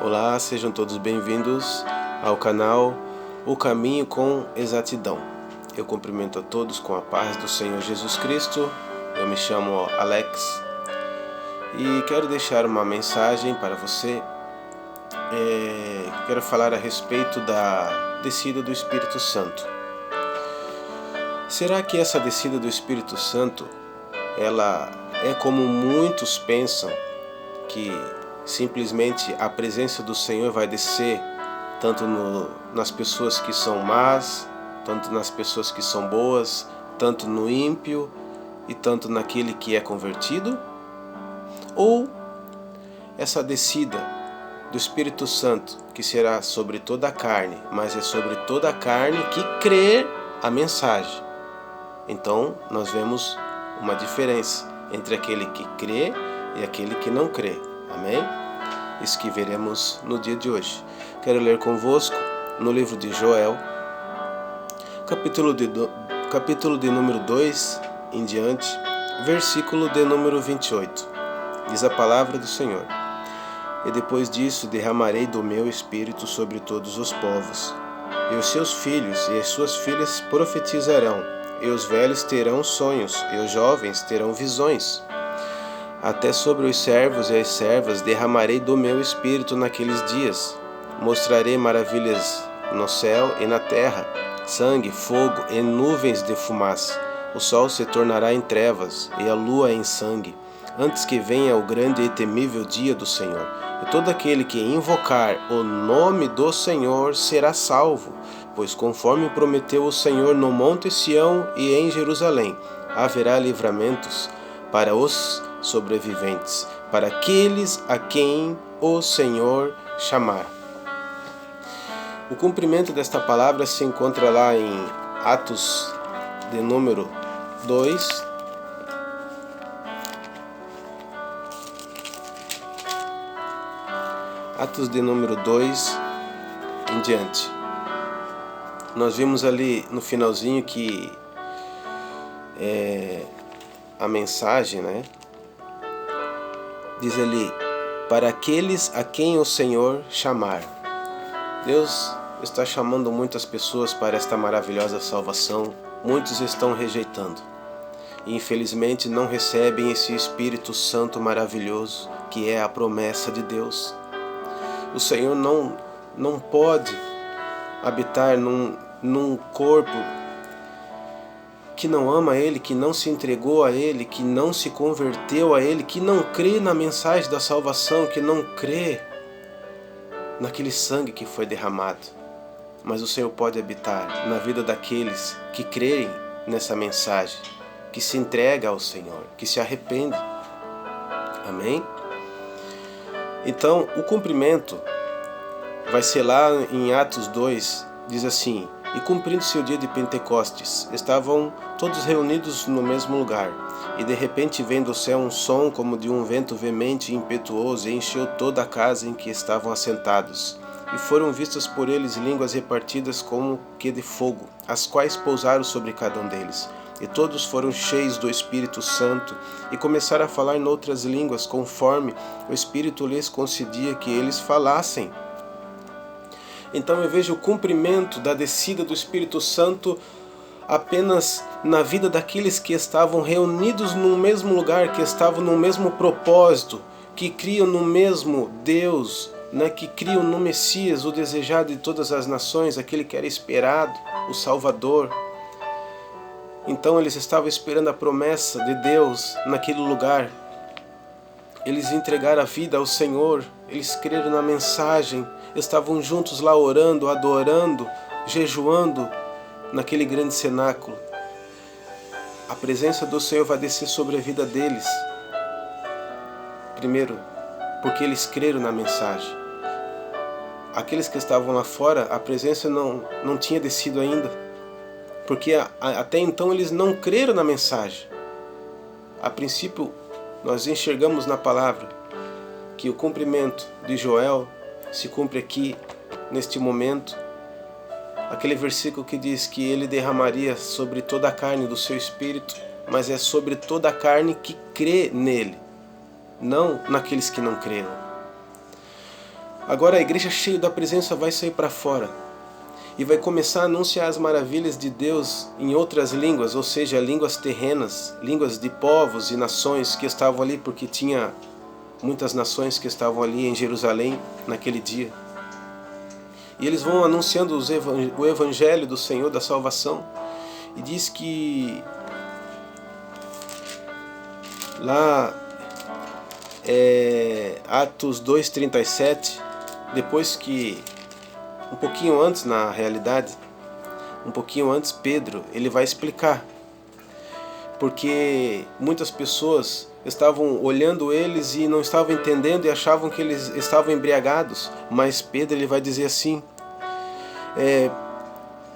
Olá, sejam todos bem-vindos ao canal O Caminho com Exatidão. Eu cumprimento a todos com a paz do Senhor Jesus Cristo. Eu me chamo Alex e quero deixar uma mensagem para você. Quero falar a respeito da descida do Espírito Santo. Será que essa descida do Espírito Santo, ela é como muitos pensam, que simplesmente a presença do Senhor vai descer tanto nas pessoas que são más, tanto nas pessoas que são boas, tanto no ímpio e tanto naquele que é convertido? Ou essa descida do Espírito Santo, que será sobre toda a carne, mas é sobre toda a carne que crer a mensagem? Então nós vemos uma diferença entre aquele que crê e aquele que não crê. Amém? Isso que veremos no dia de hoje. Quero ler convosco no livro de Joel, capítulo de número 2 em diante, versículo de número 28. Diz a palavra do Senhor: E depois disso derramarei do meu espírito sobre todos os povos, e os seus filhos e as suas filhas profetizarão, e os velhos terão sonhos, e os jovens terão visões. Até sobre os servos e as servas derramarei do meu espírito naqueles dias. Mostrarei maravilhas no céu e na terra, sangue, fogo e nuvens de fumaça. O sol se tornará em trevas e a lua em sangue, antes que venha o grande e temível dia do Senhor. E todo aquele que invocar o nome do Senhor será salvo, pois conforme prometeu o Senhor no monte Sião e em Jerusalém, haverá livramentos para os sobreviventes, para aqueles a quem o Senhor chamar. O cumprimento desta palavra se encontra lá em Atos de número 2, Atos de número 2 em diante. Nós vimos ali no finalzinho que a mensagem, diz ali, para aqueles a quem o Senhor chamar. Deus está chamando muitas pessoas para esta maravilhosa salvação. Muitos estão rejeitando e infelizmente não recebem esse Espírito Santo maravilhoso, que é a promessa de Deus. O Senhor não pode habitar num corpo que não ama Ele, que não se entregou a Ele, que não se converteu a Ele, que não crê na mensagem da salvação, que não crê naquele sangue que foi derramado. Mas o Senhor pode habitar na vida daqueles que creem nessa mensagem, que se entrega ao Senhor, que se arrepende. Amém? Então, o cumprimento vai ser lá em Atos 2, diz assim: E cumprindo-se o dia de Pentecostes, estavam todos reunidos no mesmo lugar, e de repente veio do céu um som como de um vento veemente e impetuoso, e encheu toda a casa em que estavam assentados. E foram vistas por eles línguas repartidas como que de fogo, as quais pousaram sobre cada um deles. E todos foram cheios do Espírito Santo, e começaram a falar noutras línguas, conforme o Espírito lhes concedia que eles falassem. Então eu vejo o cumprimento da descida do Espírito Santo apenas na vida daqueles que estavam reunidos no mesmo lugar, que estavam no mesmo propósito, que criam no mesmo Deus, que criam no Messias, o desejado de todas as nações, aquele que era esperado, o Salvador. Então eles estavam esperando a promessa de Deus naquele lugar. Eles entregaram a vida ao Senhor, eles creram na mensagem, estavam juntos lá orando, adorando, jejuando naquele grande cenáculo. A presença do Senhor vai descer sobre a vida deles. Primeiro, porque eles creram na mensagem. Aqueles que estavam lá fora, a presença não tinha descido ainda, porque até então eles não creram na mensagem. A princípio, nós enxergamos na palavra que o cumprimento de Joel se cumpre aqui, neste momento. Aquele versículo que diz que ele derramaria sobre toda a carne do seu espírito, mas é sobre toda a carne que crê nele, não naqueles que não creram. Agora a igreja cheia da presença vai sair para fora e vai começar a anunciar as maravilhas de Deus em outras línguas, ou seja, línguas terrenas, línguas de povos e nações que estavam ali, porque tinha muitas nações que estavam ali em Jerusalém naquele dia. E eles vão anunciando o evangelho do Senhor, da salvação. E diz que lá Atos 2:37, depois que, um pouquinho antes na realidade, um pouquinho antes, Pedro, ele vai explicar, porque muitas pessoas estavam olhando eles e não estavam entendendo e achavam que eles estavam embriagados, mas Pedro, ele vai dizer assim,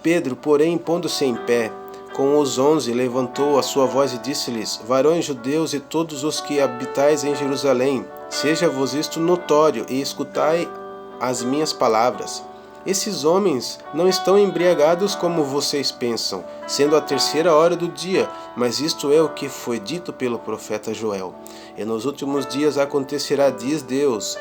Pedro, porém, pondo-se em pé, com os 11, levantou a sua voz e disse-lhes, varões judeus e todos os que habitais em Jerusalém, seja-vos isto notório e escutai as minhas palavras. Esses homens não estão embriagados como vocês pensam, sendo a 3ª hora do dia, mas isto é o que foi dito pelo profeta Joel. E nos últimos dias acontecerá, diz Deus,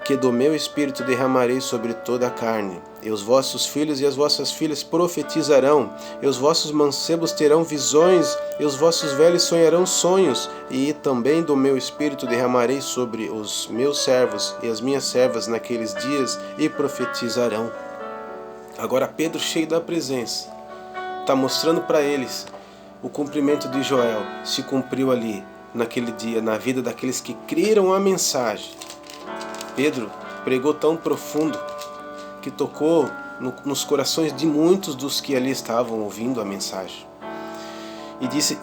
que do meu espírito derramarei sobre toda a carne, e os vossos filhos e as vossas filhas profetizarão, e os vossos mancebos terão visões, e os vossos velhos sonharão sonhos, e também do meu espírito derramarei sobre os meus servos e as minhas servas naqueles dias, e profetizarão. Agora Pedro, cheio da presença, está mostrando para eles o cumprimento de Joel, se cumpriu ali, naquele dia, na vida daqueles que creram a mensagem. Pedro pregou tão profundo que tocou nos corações de muitos dos que ali estavam ouvindo a mensagem. E disse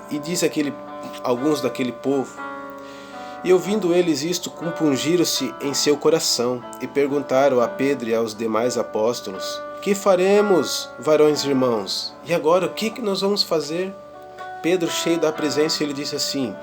alguns daquele povo, e ouvindo eles isto, compungiram-se em seu coração, e perguntaram a Pedro e aos demais apóstolos, que faremos, varões irmãos? E agora, o que nós vamos fazer? Pedro, cheio da presença, ele disse assim,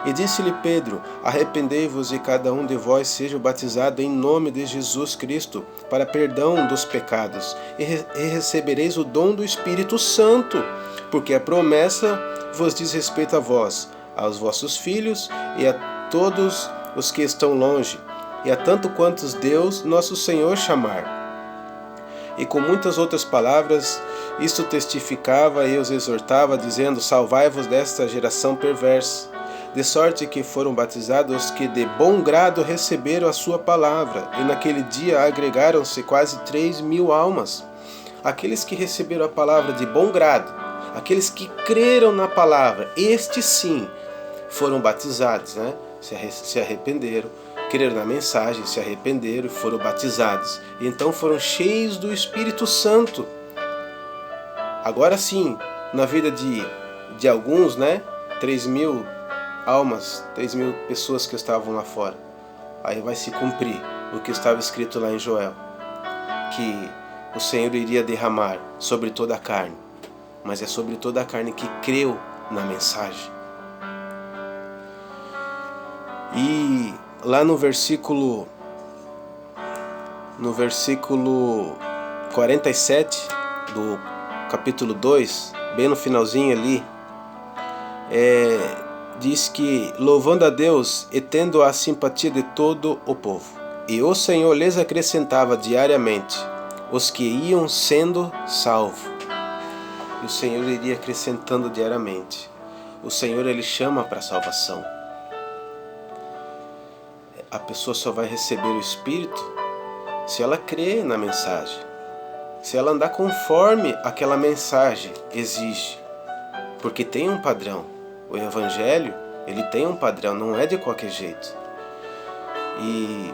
e disse-lhe Pedro, arrependei-vos e cada um de vós seja batizado em nome de Jesus Cristo, para perdão dos pecados, e recebereis o dom do Espírito Santo, porque a promessa vos diz respeito a vós, aos vossos filhos e a todos os que estão longe, e a tanto quantos Deus, nosso Senhor, chamar. E com muitas outras palavras, isto testificava e os exortava, dizendo, salvai-vos desta geração perversa. De sorte que foram batizados os que de bom grado receberam a sua palavra, e naquele dia agregaram-se quase 3.000 almas. Aqueles que receberam a palavra de bom grado, aqueles que creram na palavra, estes sim foram batizados, né? Se arrependeram, creram na mensagem, se arrependeram e foram batizados. E então foram cheios do Espírito Santo. Agora sim, na vida de alguns, né? 3.000 almas, 3.000 pessoas que estavam lá fora. Aí vai se cumprir o que estava escrito lá em Joel, que o Senhor iria derramar sobre toda a carne, mas é sobre toda a carne que creu na mensagem. E lá no versículo 47 do capítulo 2, bem no finalzinho ali, diz que, louvando a Deus e tendo a simpatia de todo o povo. E o Senhor lhes acrescentava diariamente os que iam sendo salvos. E o Senhor iria acrescentando diariamente. O Senhor, Ele chama para a salvação. A pessoa só vai receber o Espírito se ela crer na mensagem. Se ela andar conforme aquela mensagem exige. Porque tem um padrão. O Evangelho, ele tem um padrão, não é de qualquer jeito. E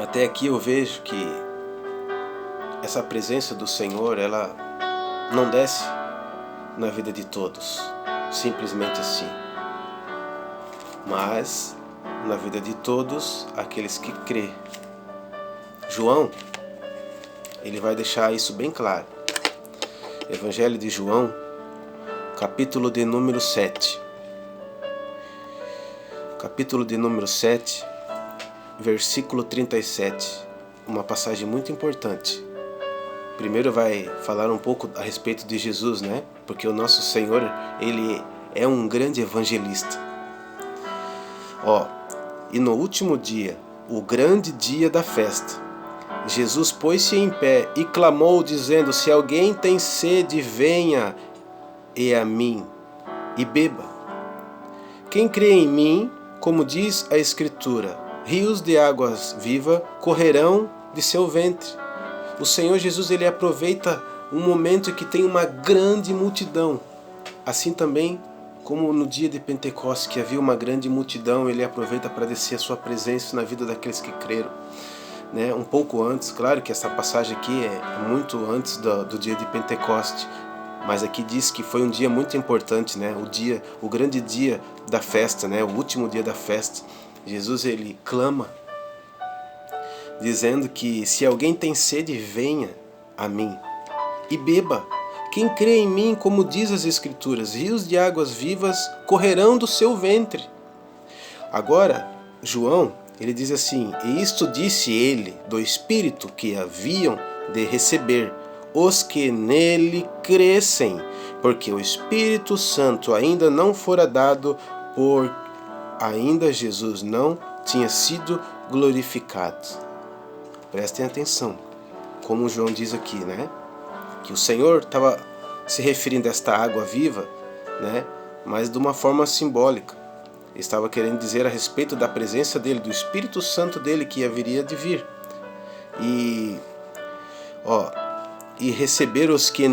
até aqui eu vejo que essa presença do Senhor, ela não desce na vida de todos, simplesmente assim. Mas na vida de todos, aqueles que crê. João, ele vai deixar isso bem claro. Evangelho de João, capítulo de número 7. Capítulo de número 7, versículo 37. Uma passagem muito importante. Primeiro vai falar um pouco a respeito de Jesus, né? Porque o nosso Senhor, Ele é um grande evangelista. E no último dia, o grande dia da festa, Jesus pôs-se em pé e clamou, dizendo: se alguém tem sede, venha e a mim e beba. Quem crê em mim, como diz a Escritura, rios de águas vivas correrão de seu ventre. O Senhor Jesus, ele aproveita um momento em que tem uma grande multidão. Assim também como no dia de Pentecostes, que havia uma grande multidão, ele aproveita para descer a sua presença na vida daqueles que creram. Um pouco antes, claro que essa passagem aqui é muito antes do dia de Pentecostes, mas aqui diz que foi um dia muito importante, o grande dia da festa, o último dia da festa. Jesus, ele clama, dizendo que se alguém tem sede, venha a mim e beba. Quem crê em mim, como diz as Escrituras, rios de águas vivas correrão do seu ventre. Agora, João, ele diz assim: e isto disse ele do Espírito que haviam de receber os que nele crescem, porque o Espírito Santo ainda não fora dado, por ainda Jesus não tinha sido glorificado. Prestem atenção, como João diz aqui, que o Senhor estava se referindo a esta água viva, mas de uma forma simbólica. Ele estava querendo dizer a respeito da presença dele, do Espírito Santo dele que haveria de vir. E receber os que